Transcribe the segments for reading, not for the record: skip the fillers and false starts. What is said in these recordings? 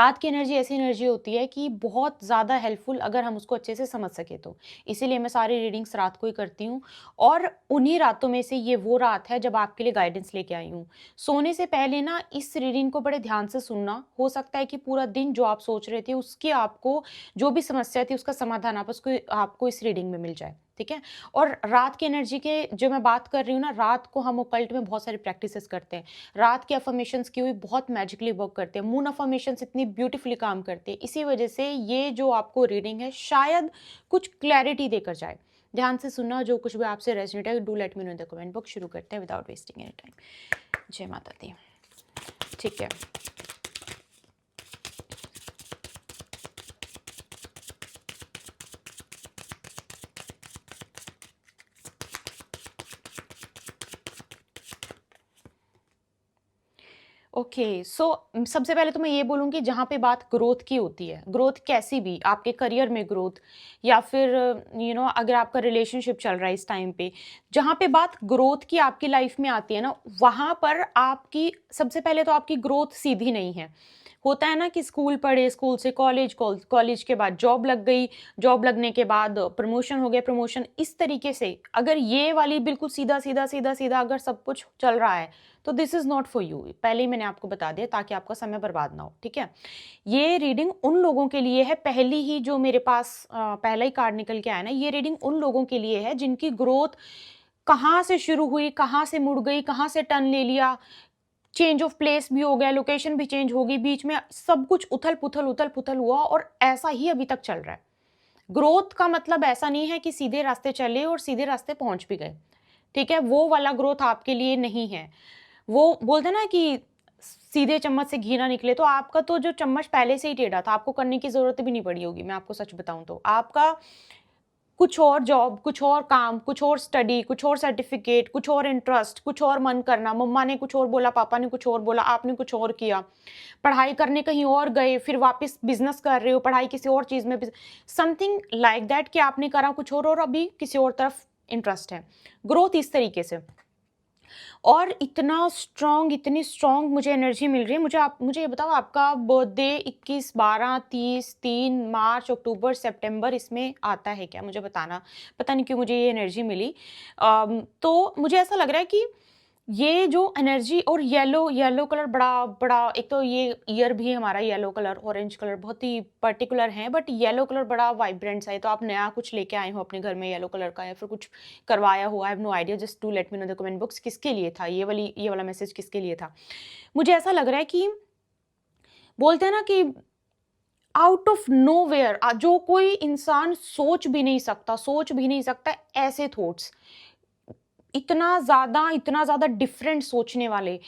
रात की एनर्जी ऐसी एनर्जी होती है कि बहुत ज़्यादा हेल्पफुल अगर हम उसको अच्छे से समझ सके तो। इसीलिए मैं सारी रीडिंग्स रात को ही करती हूँ और उन्हीं रातों में से ये वो रात है जब आपके लिए गाइडेंस लेके आई हूँ। सोने से पहले ना इस रीडिंग को बड़े ध्यान से सुनना, हो सकता है कि पूरा दिन जो आप सोच रहे थे उसकी आपको जो भी समस्या थी उसका समाधान आप उसको आपको इस रीडिंग में मिल जाए, ठीक है? और रात की एनर्जी के जो मैं बात कर रही हूँ ना, रात को हम ओकल्ट में बहुत सारी प्रैक्टिसेस करते हैं। रात के अफ़र्मेशंस की हुई बहुत मैजिकली वर्क करते हैं। मून अफ़र्मेशंस इतनी ब्यूटीफुली काम करते हैं। इसी वजह से ये जो आपको रीडिंग है शायद कुछ क्लैरिटी देकर जाए। ध्यान से सुनना, जो कुछ भी आपसे रेज़ोनेट है do let me no in the comment box. शुरू करते हैं विदाउट वेस्टिंग एनी टाइम। जय माता दी। ठीक है। ओके, सो सबसे पहले तो मैं ये बोलूँगी जहाँ पे बात ग्रोथ की होती है, ग्रोथ कैसी भी, आपके करियर में ग्रोथ या फिर अगर आपका रिलेशनशिप चल रहा है इस टाइम पे, जहाँ पे बात ग्रोथ की आपकी लाइफ में आती है ना, वहाँ पर आपकी सबसे पहले तो आपकी ग्रोथ सीधी नहीं है। होता है ना कि स्कूल पढ़े, स्कूल से कॉलेज, कॉलेज के बाद जॉब लग गई, जॉब लगने के बाद प्रमोशन हो गया, प्रमोशन, इस तरीके से अगर ये वाली बिल्कुल सीधा सीधा सीधा सीधा अगर सब कुछ चल रहा है तो this is not for you. पहले ही मैंने आपको बता दिया ताकि आपका समय बर्बाद ना हो, ठीक है? ये रीडिंग उन लोगों के लिए है, पहली ही जो मेरे पास पहला ही कार्ड निकल के आया ना, ये रीडिंग उन लोगों के लिए है जिनकी ग्रोथ कहाँ से शुरू हुई, कहाँ से मुड़ गई, कहाँ से टर्न ले लिया, चेंज ऑफ प्लेस भी हो गया, लोकेशन भी चेंज हो गई, बीच में सब कुछ उथल-पुथल हुआ और ऐसा ही अभी तक चल रहा है। ग्रोथ का मतलब ऐसा नहीं है कि सीधे रास्ते चले और सीधे रास्ते पहुँच भी गए, ठीक है? वो वाला ग्रोथ आपके लिए नहीं है। वो बोलते हैं ना कि सीधे चम्मच से घी ना निकले, तो आपका तो जो चम्मच पहले से ही टेढ़ा था, आपको करने की ज़रूरत भी नहीं पड़ी होगी, मैं आपको सच बताऊँ तो। आपका कुछ और जॉब, कुछ और काम, कुछ और स्टडी, कुछ और सर्टिफ़िकेट, कुछ और इंटरेस्ट, कुछ और मन करना, मम्मा ने कुछ और बोला, पापा ने कुछ और बोला, आपने कुछ और किया। पढ़ाई करने कहीं और गए, फिर वापस बिज़नेस कर रहे हो, पढ़ाई किसी और चीज़ में समथिंग लाइक दैट कि आपने करा कुछ और अभी किसी और तरफ इंटरेस्ट है। ग्रोथ इस तरीके से। और इतना स्ट्रॉन्ग, इतनी स्ट्रॉन्ग मुझे एनर्जी मिल रही है। मुझे ये बताओ, आपका बर्थडे 21, 12, 30, 3 मार्च, अक्टूबर, सितंबर इसमें आता है क्या? मुझे बताना। पता नहीं क्यों मुझे ये एनर्जी मिली। तो मुझे ऐसा लग रहा है कि ये जो एनर्जी और येलो येलो कलर बड़ा बड़ा, एक तो ये ईयर भी हमारा येलो कलर, ऑरेंज कलर बहुत ही पर्टिकुलर है, बट येलो कलर बड़ा वाइब्रेंट सा है। तो आप नया कुछ लेके आए हो अपने घर में येलो कलर का, या फिर कुछ करवाया हो, I have no idea, just to let me know the comment box किसके लिए था ये वाला मैसेज, किसके लिए था? मुझे ऐसा लग रहा है कि बोलते हैं ना कि आउट ऑफ नोवेयर, जो कोई इंसान सोच भी नहीं सकता ऐसे थॉट्स, इतना ज़्यादा डिफरेंट सोचने वाले।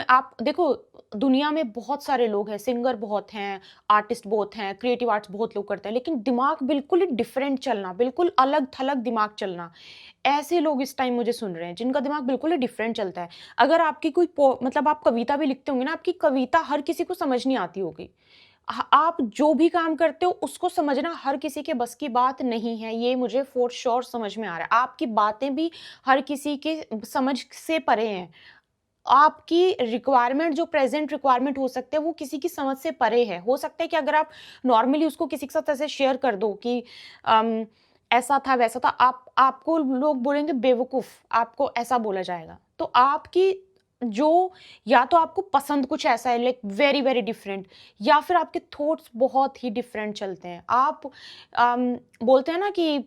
आप देखो, दुनिया में बहुत सारे लोग हैं, सिंगर बहुत हैं, आर्टिस्ट बहुत हैं, क्रिएटिव आर्ट्स बहुत लोग करते हैं, लेकिन दिमाग बिल्कुल ही डिफरेंट चलना, बिल्कुल अलग-थलग दिमाग चलना, ऐसे लोग इस टाइम मुझे सुन रहे हैं, जिनका दिमाग बिल्कुल ही डिफरेंट चलता है। अगर आपकी कोई मतलब आप कविता भी लिखते होंगे ना, आपकी कविता हर किसी को समझ नहीं आती होगी। आप जो भी काम करते हो उसको समझना हर किसी के बस की बात नहीं है, ये मुझे फॉर श्योर समझ में आ रहा है। आपकी बातें भी हर किसी के समझ से परे हैं। आपकी रिक्वायरमेंट, जो प्रेज़ेंट रिक्वायरमेंट हो सकते हैं, वो किसी की समझ से परे है। हो सकता है कि अगर आप नॉर्मली उसको किसी के साथ ऐसे शेयर कर दो कि अम, ऐसा था, वैसा था, आपको लोग बोलेंगे बेवकूफ़, आपको ऐसा बोला जाएगा। तो आपकी जो, या तो आपको पसंद कुछ ऐसा है लाइक वेरी, वेरी डिफरेंट, या फिर आपके थॉट्स बहुत ही डिफरेंट चलते हैं। आप बोलते हैं ना कि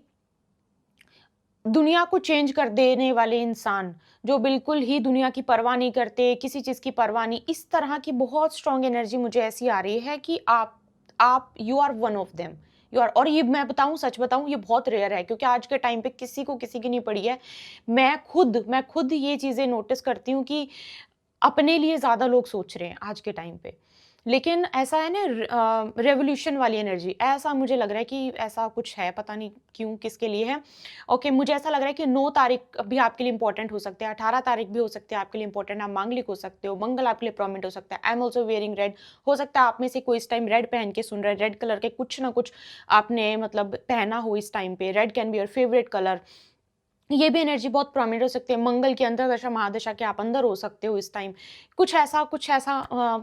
दुनिया को चेंज कर देने वाले इंसान, जो बिल्कुल ही दुनिया की परवाह नहीं करते, किसी चीज़ की परवाह नहीं, इस तरह की बहुत स्ट्रॉन्ग एनर्जी मुझे ऐसी आ रही है कि आप you are one of them. You are, और ये मैं बताऊँ, सच बताऊँ, ये बहुत रेयर है क्योंकि आज के टाइम पे किसी को किसी की नहीं पड़ी है। मैं खुद ये चीज़ें नोटिस करती हूँ कि अपने लिए ज़्यादा लोग सोच रहे हैं आज के टाइम पे। लेकिन ऐसा है ना, रेवोल्यूशन वाली एनर्जी, ऐसा मुझे लग रहा है कि ऐसा कुछ है, पता नहीं क्यों, किसके लिए है। ओके, मुझे ऐसा लग रहा है कि 9 तारीख भी आपके लिए इम्पोर्टेंट हो सकते हैं, 18 तारीख भी हो सकते हैं आपके लिए इम्पोर्टेंट, आप मांगलिक हो सकते हो, मंगल आपके लिए प्रोमिनेंट हो सकता है। I am also wearing red, हो सकता है आप में से कोई इस टाइम रेड पहन के सुन रहा है, रेड कलर के कुछ ना कुछ आपने मतलब पहना हो इस टाइम पे, red can be your favourite colour. ये भी एनर्जी बहुत प्रोमिनेंट हो सकती है। मंगल की अंतर्दशा, महादशा के आप अंदर हो सकते हो इस टाइम। कुछ ऐसा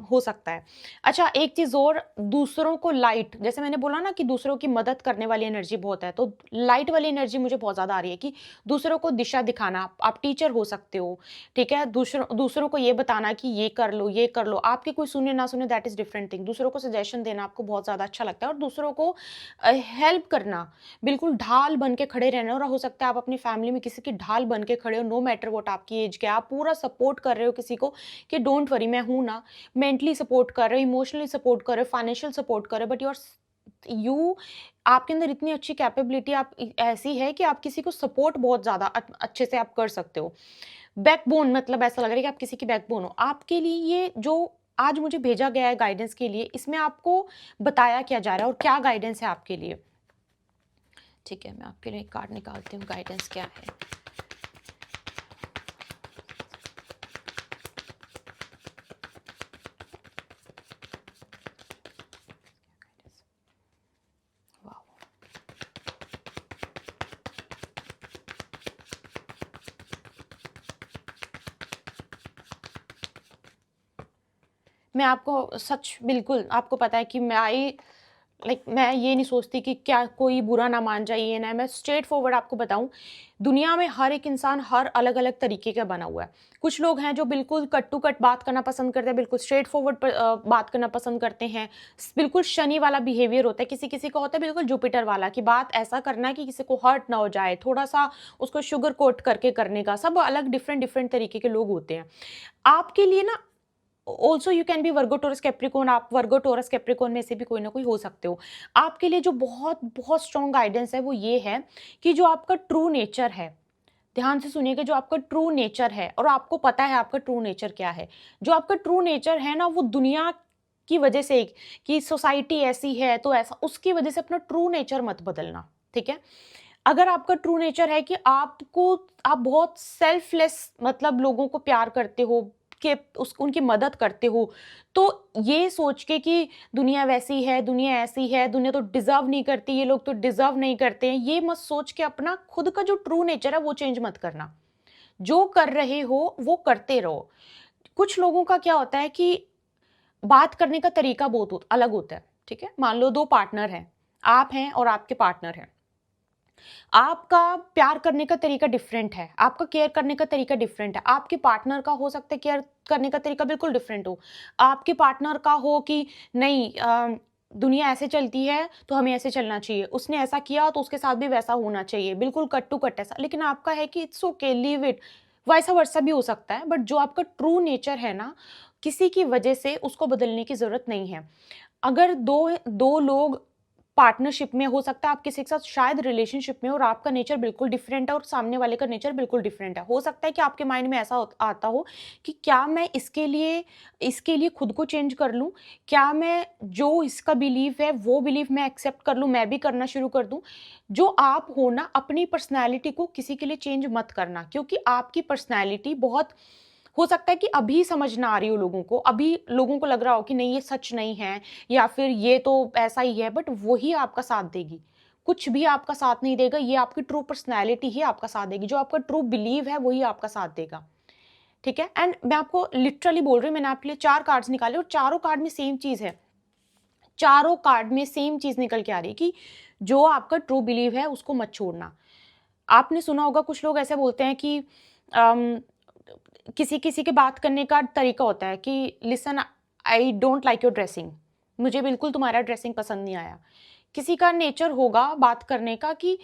हो सकता है। अच्छा, एक चीज़ और, दूसरों को लाइट, जैसे मैंने बोला ना कि दूसरों की मदद करने वाली एनर्जी बहुत है, तो लाइट वाली एनर्जी मुझे बहुत ज़्यादा आ रही है कि दूसरों को दिशा दिखाना। आप टीचर हो सकते हो, ठीक है? दूसरों दूसरों को ये बताना कि ये कर लो, ये कर लो। आपकी कोई सुने ना सुने, दैट इज़ डिफरेंट थिंग। दूसरों को सजेशन देना आपको बहुत ज़्यादा अच्छा लगता है, और दूसरों को हेल्प करना, बिल्कुल ढाल बन के खड़े रहना। और हो सकता है आप अपनी फैमिली में किसी की ढाल बन के खड़े हो, नो मैटर व्हाट आपकी एज क्या है, आप पूरा सपोर्ट कर रहे हो किसी को कि डोंट वरी, मैं हूं ना। मेंटली सपोर्ट कर रहे हो, इमोशनली सपोर्ट कर रहे हो, फाइनेंशियल सपोर्ट कर रहे हो, बट यू आपके अंदर इतनी अच्छी कैपेबिलिटी आप ऐसी है कि आप किसी को सपोर्ट बहुत ज्यादा अच्छे से आप कर सकते हो। बैकबोन, मतलब ऐसा लग रहा है कि आप किसी की बैकबोन हो। आपके लिए ये जो आज मुझे भेजा गया है गाइडेंस के लिए, इसमें आपको बताया क्या जा रहा है और क्या गाइडेंस है आपके लिए? ठीक है, मैं आपके लिए एक कार्ड निकालती हूँ, गाइडेंस क्या है। वाह, मैं आपको सच, बिल्कुल आपको पता है कि मैं ये नहीं सोचती कि क्या कोई बुरा ना मान जाए, ये ना। मैं स्ट्रेट फॉरवर्ड आपको बताऊं, दुनिया में हर एक इंसान हर अलग अलग तरीके का बना हुआ है। कुछ लोग हैं जो बिल्कुल कट टू कट बात करना पसंद करते हैं, बिल्कुल स्ट्रेट फॉरवर्ड बात करना पसंद करते हैं। बिल्कुल शनि वाला बिहेवियर होता है, किसी किसी का होता है बिल्कुल जुपिटर वाला, कि बात ऐसा करना है कि किसी को हर्ट ना हो जाए, थोड़ा सा उसको शुगर कोट करके करने का। सब अलग डिफरेंट डिफरेंट तरीके के लोग होते हैं। आपके लिए ना, also you can be Virgo Taurus Capricorn, आप वर्गो टोरस कैप्रिकॉर्न में से भी कोई ना कोई हो सकते हो। आपके लिए जो बहुत बहुत स्ट्रॉन्ग गाइडेंस है वो ये है कि जो आपका ट्रू नेचर है, ध्यान से सुनिएगा, जो आपका ट्रू नेचर है, और आपको पता है आपका ट्रू नेचर क्या है। जो आपका ट्रू नेचर है ना, वो दुनिया की वजह से, कि सोसाइटी ऐसी है तो ऐसा, उसकी वजह से अपना ट्रू नेचर मत बदलना, ठीक है? अगर आपका ट्रू नेचर है कि आप बहुत सेल्फलेस, मतलब लोगों को प्यार करते हो, कि उनकी मदद करते हो, तो ये सोच के कि दुनिया वैसी है, दुनिया ऐसी है, दुनिया तो डिजर्व नहीं करती, ये लोग तो डिजर्व नहीं करते हैं, ये मत सोच के अपना खुद का जो ट्रू नेचर है वो चेंज मत करना। जो कर रहे हो वो करते रहो। कुछ लोगों का क्या होता है कि बात करने का तरीका बहुत अलग होता है, ठीक है? मान लो दो पार्टनर हैं, आप हैं और आपके पार्टनर हैं। आपका प्यार करने का तरीका डिफरेंट है, आपका केयर करने का तरीका डिफरेंट है। आपके पार्टनर का हो सकता है केयर करने का तरीका बिल्कुल डिफरेंट हो। आपके पार्टनर का हो कि नहीं, दुनिया ऐसे चलती है तो हमें ऐसे चलना चाहिए, उसने ऐसा किया तो उसके साथ भी वैसा होना चाहिए, बिल्कुल कट टू कट ऐसा। लेकिन आपका है कि इट्स ओके, लीव इट, वैसा वर्सा भी हो सकता है। बट जो आपका ट्रू नेचर है ना, किसी की वजह से उसको बदलने की जरूरत नहीं है। अगर दो दो लोग पार्टनरशिप में, हो सकता है आप किसी के साथ शायद रिलेशनशिप में हो और आपका नेचर बिल्कुल डिफरेंट है और सामने वाले का नेचर बिल्कुल डिफरेंट है। हो सकता है कि आपके माइंड में ऐसा आता हो कि क्या मैं इसके लिए खुद को चेंज कर लूं, क्या मैं जो इसका बिलीव है वो बिलीव मैं एक्सेप्ट कर लूं, मैं भी करना शुरू कर दूं। जो आप हो ना, अपनी पर्सनैलिटी को किसी के लिए चेंज मत करना, क्योंकि आपकी पर्सनैलिटी बहुत, हो सकता है कि अभी समझ ना आ रही हो लोगों को, अभी लोगों को लग रहा हो कि नहीं ये सच नहीं है, या फिर ये तो ऐसा ही है, बट वही आपका साथ देगी। कुछ भी आपका साथ नहीं देगा, ये आपकी ट्रू पर्सनैलिटी ही आपका साथ देगी, जो आपका ट्रू बिलीव है वही आपका साथ देगा, ठीक है? एंड मैं आपको लिटरली बोल रही हूँ, मैंने आपके लिए 4 कार्ड्स निकाले और चारों कार्ड में सेम चीज़ है। चारों कार्ड में सेम चीज़ निकल के आ रही है कि जो आपका ट्रू बिलीव है उसको मत छोड़ना। आपने सुना होगा कुछ लोग ऐसे बोलते हैं कि अम, किसी किसी के बात करने का तरीका होता है कि listen, I don't like your dressing, मुझे बिल्कुल तुम्हारा ड्रेसिंग पसंद नहीं आया। किसी का नेचर होगा बात करने का कि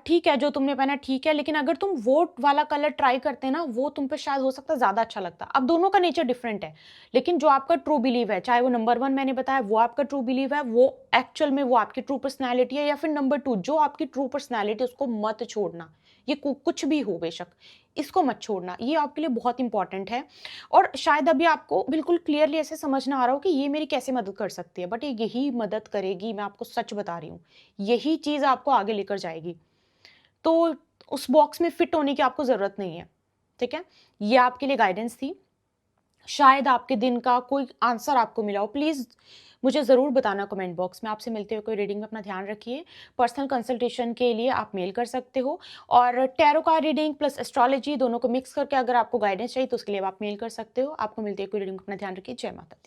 ठीक है जो तुमने पहना ठीक है, लेकिन अगर तुम वो वाला कलर ट्राई करते ना, वो तुम पे शायद हो सकता है ज्यादा अच्छा लगता। अब दोनों का नेचर डिफरेंट है, लेकिन जो आपका ट्रू बिलीव है, चाहे वो नंबर 1 मैंने बताया वो आपका ट्रू बिलीव है, वो एक्चुअल में वो आपकी ट्रू पर्सनैलिटी है, या फिर नंबर 2 जो आपकी ट्रू पर्सनैलिटी, उसको मत छोड़ना। ये कुछ भी हो बेशक, इसको मत छोड़ना, ये आपके लिए बहुत इंपॉर्टेंट है। और शायद अभी आपको बिल्कुल क्लियरली ऐसे समझ ना आ रहा हो कि ये मेरी कैसे मदद कर सकती है, बट ये यही मदद करेगी, मैं आपको सच बता रही हूँ। यही चीज़ आपको आगे लेकर जाएगी। तो उस बॉक्स में फिट होने की आपको ज़रूरत नहीं है, ठीक है? ये आपके लिए गाइडेंस थी। शायद आपके दिन का कोई आंसर आपको मिला हो। प्लीज़ मुझे ज़रूर बताना कमेंट बॉक्स में। आपसे मिलते हुए कोई रीडिंग में अपना ध्यान रखिए। पर्सनल कंसल्टेशन के लिए आप मेल कर सकते हो, और tarot card reading plus astrology दोनों को मिक्स करके अगर आपको गाइडेंस चाहिए तो उसके लिए आप मेल कर सकते हो। आपको मिलती है कोई रीडिंग में अपना ध्यान रखिए। जय माता दी।